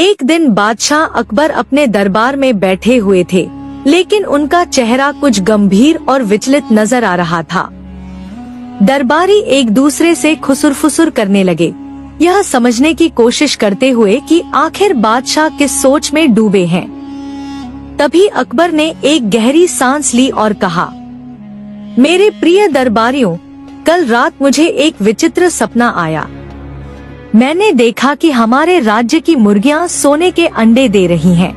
एक दिन बादशाह अकबर अपने दरबार में बैठे हुए थे, लेकिन उनका चेहरा कुछ गंभीर और विचलित नजर आ रहा था। दरबारी एक दूसरे से खुसुर-फुसुर करने लगे, यह समझने की कोशिश करते हुए कि आखिर बादशाह किस सोच में डूबे हैं। तभी अकबर ने एक गहरी सांस ली और कहा, मेरे प्रिय दरबारियों, कल रात मुझे एक विचित्र सपना आया। मैंने देखा कि हमारे राज्य की मुर्गियां सोने के अंडे दे रही हैं।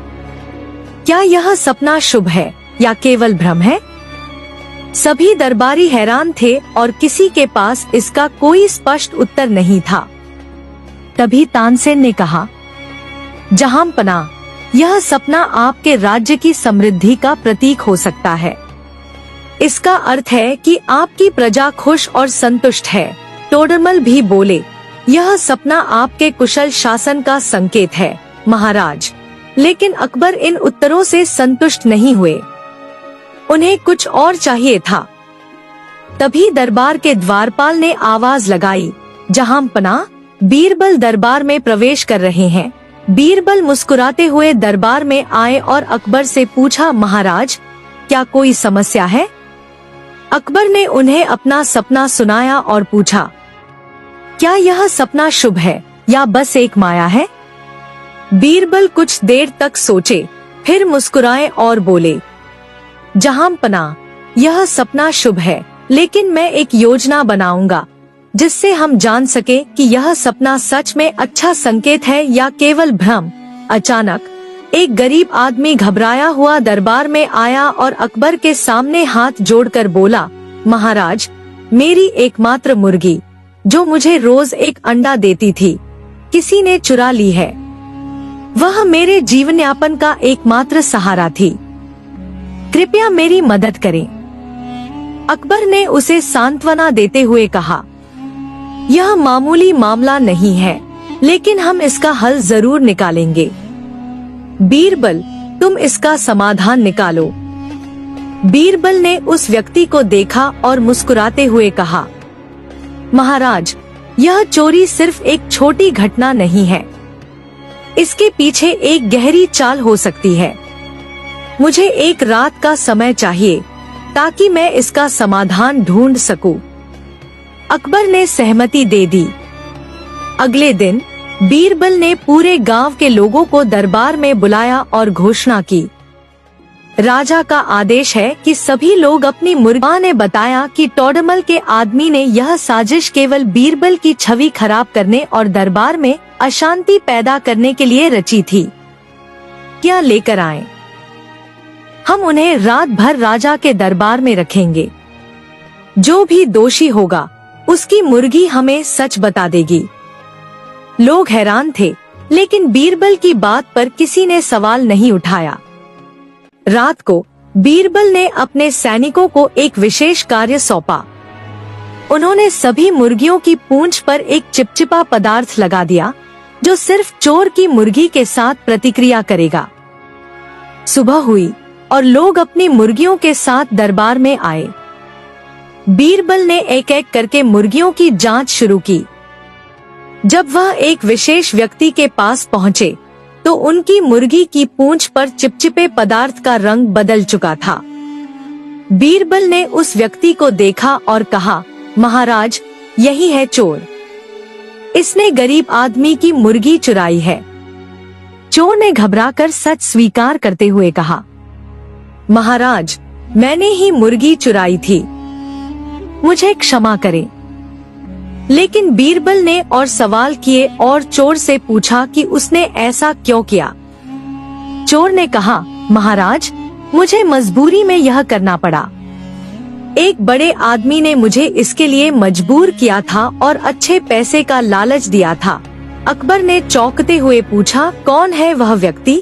क्या यह सपना शुभ है या केवल भ्रम है? सभी दरबारी हैरान थे और किसी के पास इसका कोई स्पष्ट उत्तर नहीं था। तभी तानसेन ने कहा, जहांपना, यह सपना आपके राज्य की समृद्धि का प्रतीक हो सकता है। इसका अर्थ है कि आपकी प्रजा खुश और संतुष्ट है। टोडरमल भी बोले, यह सपना आपके कुशल शासन का संकेत है महाराज। लेकिन अकबर इन उत्तरों से संतुष्ट नहीं हुए, उन्हें कुछ और चाहिए था। तभी दरबार के द्वारपाल ने आवाज लगाई, जहांपना, बीरबल दरबार में प्रवेश कर रहे हैं। बीरबल मुस्कुराते हुए दरबार में आए और अकबर से पूछा, महाराज, क्या कोई समस्या है? अकबर ने उन्हें अपना सपना सुनाया और पूछा, क्या यह सपना शुभ है या बस एक माया है? बीरबल कुछ देर तक सोचे, फिर मुस्कुराए और बोले, जहांपना, यह सपना शुभ है, लेकिन मैं एक योजना बनाऊंगा जिससे हम जान सके कि यह सपना सच में अच्छा संकेत है या केवल भ्रम। अचानक एक गरीब आदमी घबराया हुआ दरबार में आया और अकबर के सामने हाथ जोड़कर बोला, महाराज, मेरी एकमात्र मुर्गी, जो मुझे रोज एक अंडा देती थी, किसी ने चुरा ली है। वह मेरे जीवन यापन का एकमात्र सहारा थी। कृपया मेरी मदद करें। अकबर ने उसे सांत्वना देते हुए कहा, यह मामूली मामला नहीं है, लेकिन हम इसका हल जरूर निकालेंगे। बीरबल, तुम इसका समाधान निकालो। बीरबल ने उस व्यक्ति को देखा और मुस्कुराते हुए कहा, महाराज, यह चोरी सिर्फ एक छोटी घटना नहीं है, इसके पीछे एक गहरी चाल हो सकती है। मुझे एक रात का समय चाहिए ताकि मैं इसका समाधान ढूंढ सकूं। अकबर ने सहमति दे दी। अगले दिन बीरबल ने पूरे गांव के लोगों को दरबार में बुलाया और घोषणा की, राजा का आदेश है कि सभी लोग अपनी मुर्गियां ने बताया कि टोडरमल के आदमी ने यह साजिश केवल बीरबल की छवि खराब करने और दरबार में अशांति पैदा करने के लिए रची थी। क्या लेकर आए? हम उन्हें रात भर राजा के दरबार में रखेंगे। जो भी दोषी होगा उसकी मुर्गी हमें सच बता देगी। लोग हैरान थे, लेकिन बीरबल की बात पर किसी ने सवाल नहीं उठाया। रात को बीरबल ने अपने सैनिकों को एक विशेष कार्य सौंपा। उन्होंने सभी मुर्गियों की पूंछ पर एक चिपचिपा पदार्थ लगा दिया, जो सिर्फ चोर की मुर्गी के साथ प्रतिक्रिया करेगा। सुबह हुई और लोग अपनी मुर्गियों के साथ दरबार में आए। बीरबल ने एक एक करके मुर्गियों की जांच शुरू की। जब वह एक विशेष व्यक्ति के पास पहुँचे, तो उनकी मुर्गी की पूंछ पर चिपचिपे पदार्थ का रंग बदल चुका था। बीरबल ने उस व्यक्ति को देखा और कहा, महाराज, यही है चोर। इसने गरीब आदमी की मुर्गी चुराई है। चोर ने घबराकर सच स्वीकार करते हुए कहा, महाराज, मैंने ही मुर्गी चुराई थी, मुझे क्षमा करें। लेकिन बीरबल ने और सवाल किए और चोर से पूछा कि उसने ऐसा क्यों किया। चोर ने कहा, महाराज, मुझे मजबूरी में यह करना पड़ा। एक बड़े आदमी ने मुझे इसके लिए मजबूर किया था और अच्छे पैसे का लालच दिया था। अकबर ने चौंकते हुए पूछा, कौन है वह व्यक्ति?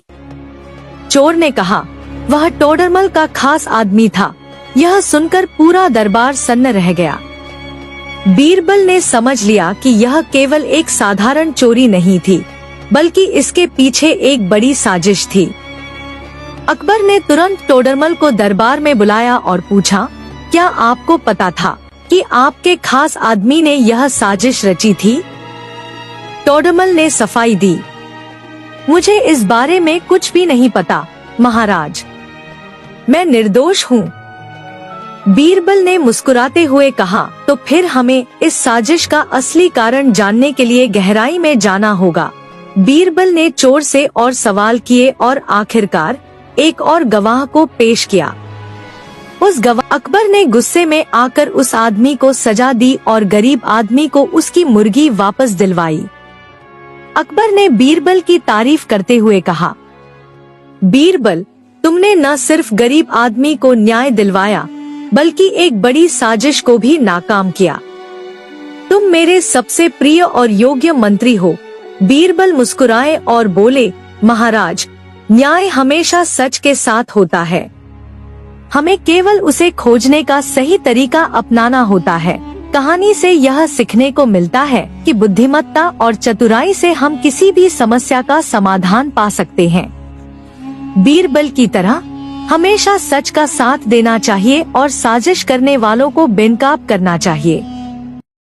चोर ने कहा, वह टोडरमल का खास आदमी था। यह सुनकर पूरा दरबार सन्न रह गया। बीरबल ने समझ लिया कि यह केवल एक साधारण चोरी नहीं थी, बल्कि इसके पीछे एक बड़ी साजिश थी। अकबर ने तुरंत टोडरमल को दरबार में बुलाया और पूछा, क्या आपको पता था कि आपके खास आदमी ने यह साजिश रची थी? टोडरमल ने सफाई दी, मुझे इस बारे में कुछ भी नहीं पता महाराज, मैं निर्दोष हूँ। बीरबल ने मुस्कुराते हुए कहा, तो फिर हमें इस साजिश का असली कारण जानने के लिए गहराई में जाना होगा। बीरबल ने चोर से और सवाल किए और आखिरकार एक और गवाह को पेश किया। उस गवाह अकबर ने गुस्से में आकर उस आदमी को सजा दी और गरीब आदमी को उसकी मुर्गी वापस दिलवाई। अकबर ने बीरबल की तारीफ करते हुए कहा, बीरबल, तुमने न सिर्फ गरीब आदमी को न्याय दिलवाया बल्कि एक बड़ी साजिश को भी नाकाम किया। तुम मेरे सबसे प्रिय और योग्य मंत्री हो। बीरबल मुस्कुराए और बोले, महाराज, न्याय हमेशा सच के साथ होता है। हमें केवल उसे खोजने का सही तरीका अपनाना होता है। कहानी से यह सीखने को मिलता है कि बुद्धिमत्ता और चतुराई से हम किसी भी समस्या का समाधान पा सकते हैं। बीरबल की तरह हमेशा सच का साथ देना चाहिए और साजिश करने वालों को बेनकाब करना चाहिए।